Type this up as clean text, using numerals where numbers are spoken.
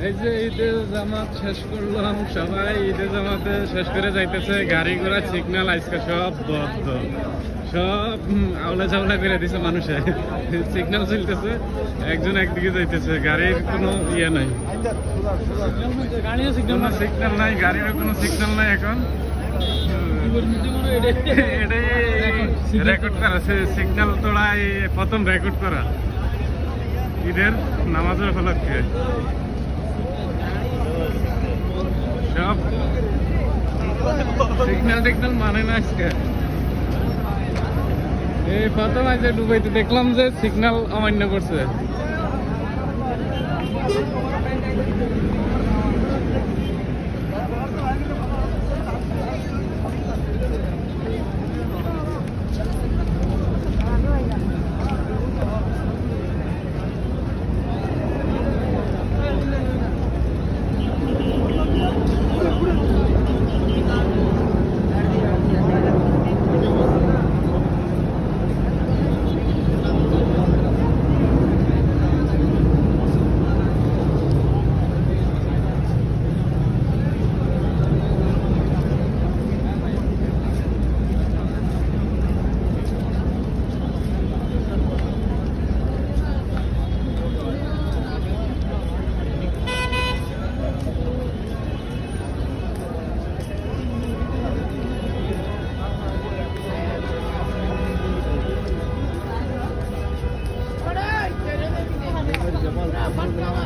এই যে ঈদের জামাত শেষ করলাম, সবাই ঈদের জামাতে শেষ করে যাইতেছে। গাড়ি ঘোড়া সিগন্যাল আজকে সব বদ্ধ, সব আওলা চাওলা করে দিছে মানুষে। সিগন্যাল চলতেছে, একজন একদিকে যাইতেছে, গাড়ির কোনো ইয়ে নাই, সিগন্যাল নাই, গাড়িরও কোনো সিগন্যাল নাই। এখন এটাই রেকর্ড করা, সিগন্যাল তোড়াই প্রথম রেকর্ড করা ঈদের নামাজের উপলক্ষে। সব সিগন্যাল টিগন্যাল মানে না আজকে। এই প্রথম আজকে দুবাইতে দেখলাম যে সিগন্যাল অমান্য করছে। Jamal.